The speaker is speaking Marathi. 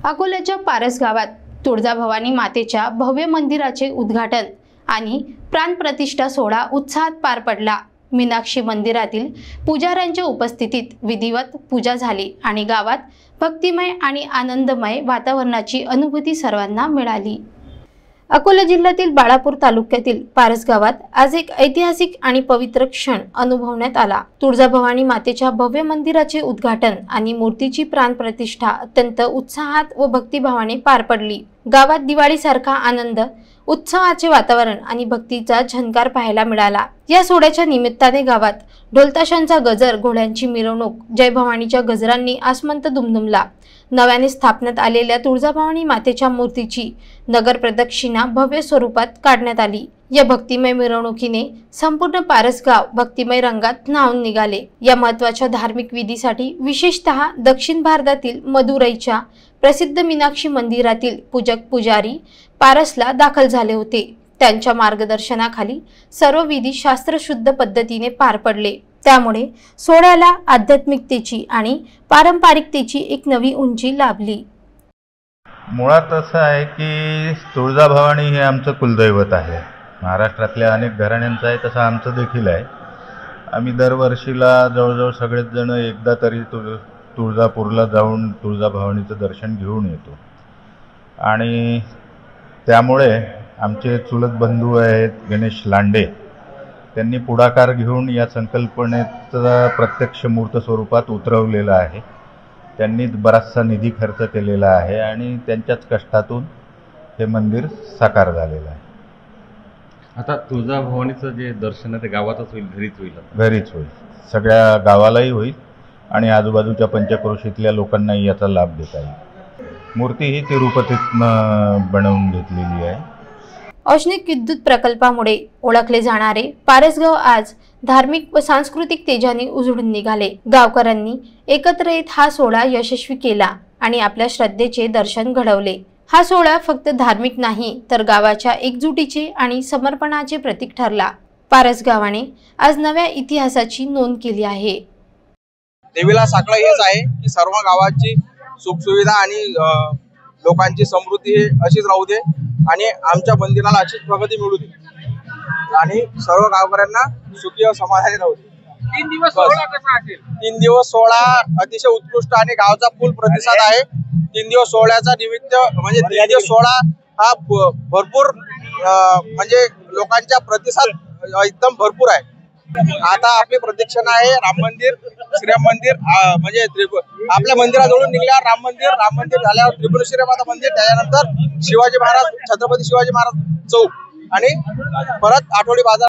अकोल्याच्या पारस गावात तुळजाभवानी मातेच्या भव्य मंदिराचे उद्घाटन आणि प्राणप्रतिष्ठा सोहळा उत्साहात पार पडला। मीनाक्षी मंदिरातील पुजाऱ्यांच्या उपस्थितीत विधिवत पूजा झाली आणि गावात भक्तिमय आणि आनंदमय वातावरणाची अनुभूती सर्वांना मिळाली। अकोला जिल्ह्यातील बाळापूर तालुक्यातील पारस गावात आज एक ऐतिहासिक आणि पवित्र क्षण अनुभवण्यात आला। तुळजाभवानी मातेच्या भव्य मंदिराचे उद्घाटन आणि मूर्तीची प्राणप्रतिष्ठा अत्यंत उत्साहात व भक्तिभावाने पार पडली। गावात दिवाळीसारखा आनंद, उत्सवाचे वातावरण आणि भक्तीचा झंकार पाहायला मिळाला। या सोहळ्याच्या निमित्ताने गावात ढोलताशांचा गजर, घोड्यांची मिरवणूक, जय भवानीच्या गजरांनी आसमंत दुमदुमला। नव्याने स्थापण्यात आलेल्या तुळजाभवानी मातेच्या मूर्तीची नगर प्रदक्षिणा भव्य स्वरूपात काढण्यात आली। या भक्तिमय मिरवणुकीने संपूर्ण पारस गाव भक्तिमय रंगात न्हाऊन निघाले। या महत्त्वाच्या धार्मिक विधीसाठी विशेषतः दक्षिण भारतातील मदुरईच्या प्रसिद्ध मीनाक्षी मंदिरातील पूजक पुजारी पारसला दाखल झाले होते। त्यांच्या मार्गदर्शनाखाली सर्व विधी शास्त्रशुद्ध पद्धतीने पार पडले। त्यामुळे सोहळ्याला आध्यात्मिकतेची आणि पारंपरिकतेची एक नवी उंची लाभली। मुळात असं आहे की तुळजाभवानी हे आमचं कुलदैवत आहे। महाराष्ट्रातल्या अनेक घराण्यांचं आहे, तसं आमचं देखील आहे। आम्ही दरवर्षीला जवळजवळ सगळेच जण एकदा तरी तुळजापूरला जाऊन तुळजाभवानीचं दर्शन घेऊन येतो आणि त्यामुळे आमचे चुलत बंधू आहेत गणेश लांडे, त्यांनी पुढाकार घेऊन या संकल्पनेचा प्रत्यक्ष मूर्त स्वरूपात उतरवलेला आहे। त्यांनी बराचसा निधी खर्च केलेला आहे आणि त्यांच्याच कष्टातून हे मंदिर साकार झालेलं आहे। आता तुळजाभवानीचं जे दर्शन आहे ते गावातच होईल, घरीच होईल, सगळ्या गावालाही होईल आणि आजूबाजूच्या पंचक्रोशीतल्या लोकांनाही याचा लाभ देता येईल। मूर्ती ही तिरुपतीतनं बनवून घेतलेली आहे। औष्णिक विद्युत प्रकल्पामुळे ओळखले जाणारे पारसगाव आज धार्मिक व सांस्कृतिक तेजाने उजळून निघाले। गावकऱ्यांनी एकत्र येत हा सोहळा यशस्वी केला आणि आपल्या श्रद्धेचे दर्शन घडवले। हा सोहळा फक्त धार्मिक नाही तर गावाच्या एकजुटीचे आणि समर्पणाचे प्रतीक ठरला। पारस गावाने आज नव्या इतिहासाची नोंद केली आहे। देवीला साकडं हेच आहे की सर्व गावाची सुखसुविधा आणि लोकांची समृद्धी अशीच राहू दे आणि आमच्या मंदिराला अशीच प्रगती मिळू दे आणि सर्व गावकऱ्यांना सुखी व समाधानी राहू दे। 3 दिवस सोहळा कसा असेल? 3 दिवस सोहळा अतिशय उत्कृष्ट आणि गावचा फुल प्रतिसाद आहे। 3 दिवस सोहळ्याचा निमित्त म्हणजे 3 दिवस सोहळा हा भरपूर म्हणजे लोकांचा प्रतिसाद एकदम भरपूर आहे। आता आपली प्रदक्षिणा आहे राम मंदिर, श्रीराम मंदिर, म्हणजे आपल्या मंदिराजवळून निघल्यावर राम मंदिर झाल्यावर त्रिपुरेश्वरी माता मंदिर, त्याच्यानंतर शिवाजी महाराज, छत्रपती शिवाजी महाराज चौक आणि परत आठवडी बाजार।